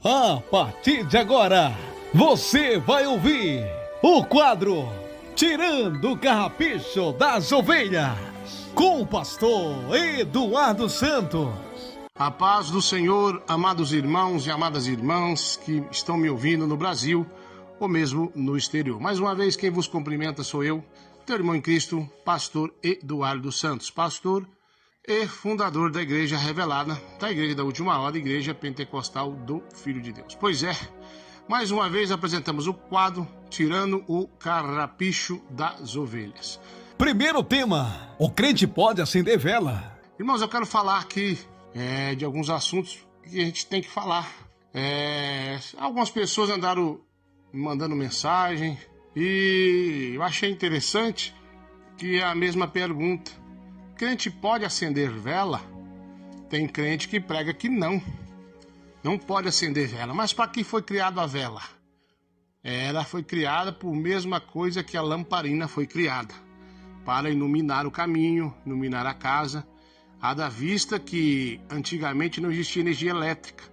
A partir de agora, você vai ouvir o quadro Tirando o Carrapicho das Ovelhas, com o pastor Eduardo Santos. A paz do Senhor, amados irmãos e amadas irmãs que estão me ouvindo no Brasil ou mesmo no exterior. Mais uma vez, quem vos cumprimenta sou eu, teu irmão em Cristo, pastor Eduardo Santos, pastor e fundador da Igreja Revelada, da Igreja da Última Hora, Igreja Pentecostal do Filho de Deus. Pois é, mais uma vez apresentamos o quadro Tirando o Carrapicho das Ovelhas. Primeiro tema, o crente pode acender vela. Irmãos, eu quero falar aqui de alguns assuntos que a gente tem que falar. Algumas pessoas andaram mandando mensagem e eu achei interessante que é a mesma pergunta. Crente pode acender vela? Tem crente que prega que não pode acender vela. Mas para que foi criada a vela? Ela foi criada por mesma coisa que a lamparina foi criada, para iluminar o caminho, iluminar a casa, haja vista que antigamente não existia energia elétrica.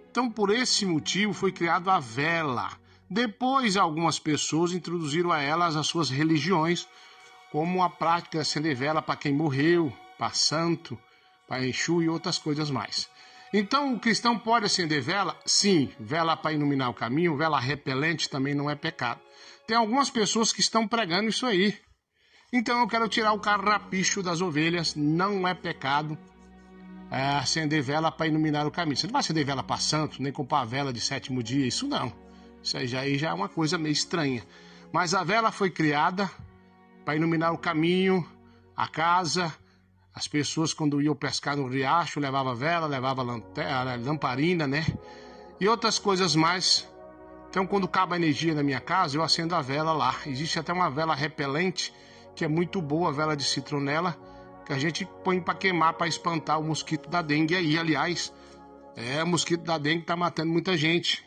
Então, por esse motivo, foi criada a vela. Depois, algumas pessoas introduziram a elas as suas religiões, como a prática de acender vela para quem morreu, para santo, para Exu e outras coisas mais. Então, o cristão pode acender vela? Sim, vela para iluminar o caminho, vela repelente também não é pecado. Tem algumas pessoas que estão pregando isso aí. Então, eu quero tirar o carrapicho das ovelhas, não é pecado acender vela para iluminar o caminho. Você não vai acender vela para santo, nem comprar vela de 7º dia, isso não. Isso aí já é uma coisa meio estranha. Mas a vela foi criada para iluminar o caminho, a casa. As pessoas, quando iam pescar no riacho, levavam vela, levavam lamparina, né? E outras coisas mais. Então, quando acaba a energia na minha casa, eu acendo a vela lá. Existe até uma vela repelente, que é muito boa, a vela de citronela, que a gente põe para queimar, para espantar o mosquito da dengue aí. Aliás, o mosquito da dengue está matando muita gente.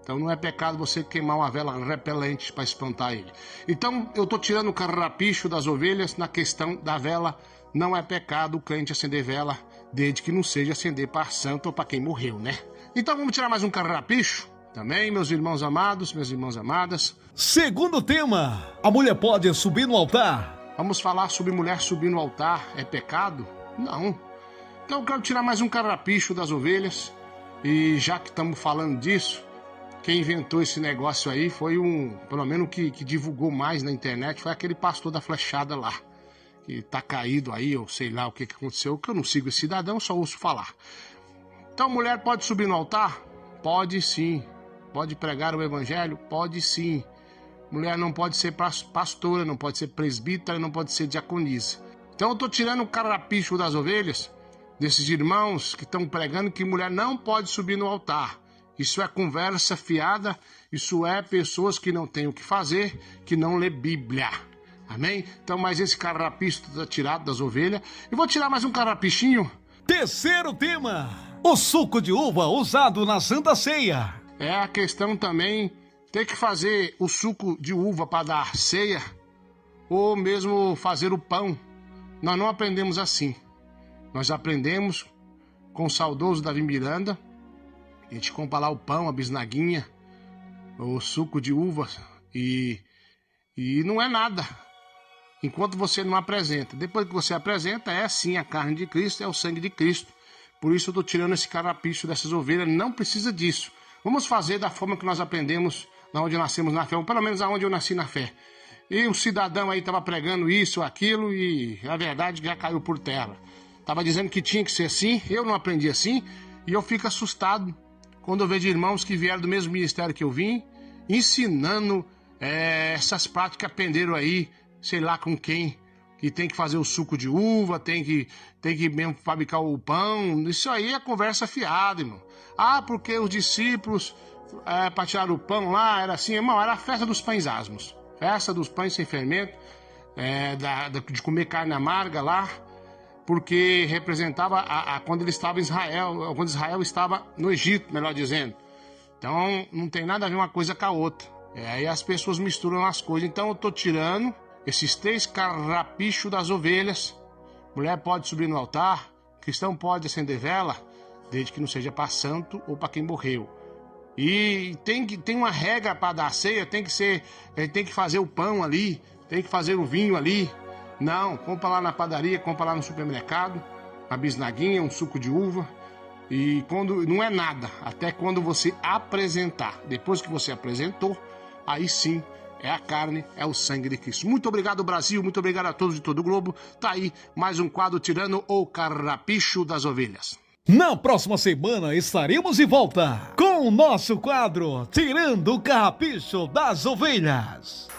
Então não é pecado você queimar uma vela repelente para espantar ele. Então eu estou tirando o carrapicho das ovelhas na questão da vela. Não é pecado o crente acender vela, desde que não seja acender para santo ou para quem morreu, né? Então vamos tirar mais um carrapicho também, meus irmãos amados, minhas irmãs amadas. Segundo tema, a mulher pode subir no altar. Vamos falar sobre mulher subir no altar. É pecado? Não. Então eu quero tirar mais um carrapicho das ovelhas. E já que estamos falando disso, quem inventou esse negócio aí foi pelo menos que divulgou mais na internet, foi aquele pastor da flechada lá, que tá caído aí, ou sei lá o que aconteceu, que eu não sigo esse cidadão, só ouço falar. Então, mulher pode subir no altar? Pode sim. Pode pregar o evangelho? Pode sim. Mulher não pode ser pastora, não pode ser presbítera, não pode ser diaconisa. Então, eu tô tirando o carrapicho das ovelhas, desses irmãos que estão pregando que mulher não pode subir no altar. Isso é conversa fiada, isso é pessoas que não têm o que fazer, que não lê Bíblia. Amém? Então, mais esse carrapicho está tirado das ovelhas. E vou tirar mais um carrapichinho. Terceiro tema, o suco de uva usado na Santa Ceia. É a questão também, ter que fazer o suco de uva para dar ceia, ou mesmo fazer o pão. Nós não aprendemos assim. Nós aprendemos com o saudoso Davi Miranda. A gente compra lá o pão, a bisnaguinha, o suco de uva e não é nada. Enquanto você não apresenta. Depois que você apresenta, é sim a carne de Cristo, é o sangue de Cristo. Por isso eu estou tirando esse carrapicho dessas ovelhas. Não precisa disso. Vamos fazer da forma que nós aprendemos, na onde nascemos na fé, ou pelo menos aonde eu nasci na fé. E o cidadão aí estava pregando isso, aquilo, e a verdade já caiu por terra. Estava dizendo que tinha que ser assim, eu não aprendi assim, e eu fico assustado quando eu vejo irmãos que vieram do mesmo ministério que eu vim, ensinando essas práticas, aprenderam aí, sei lá com quem, que tem que fazer o suco de uva, tem que mesmo fabricar o pão. Isso aí é conversa fiada, irmão. Ah, porque os discípulos, para tirar o pão lá, era assim, irmão, era a festa dos pães asmos. Festa dos pães sem fermento, de comer carne amarga lá, porque representava quando ele estava em Israel, quando Israel estava no Egito, melhor dizendo. Então, não tem nada a ver uma coisa com a outra. Aí as pessoas misturam as coisas. Então, eu estou tirando esses 3 carrapichos das ovelhas. Mulher pode subir no altar, cristão pode acender vela, desde que não seja para santo ou para quem morreu. E tem uma regra para dar ceia, tem que fazer o pão ali, tem que fazer o vinho ali. Não, compra lá na padaria, compra lá no supermercado, a bisnaguinha, um suco de uva. E quando não é nada, até quando você apresentar. Depois que você apresentou, aí sim é a carne, é o sangue de Cristo. Muito obrigado, Brasil, muito obrigado a todos de todo o globo. Tá aí mais um quadro tirando o carrapicho das ovelhas. Na próxima semana estaremos de volta com o nosso quadro Tirando o Carrapicho das Ovelhas.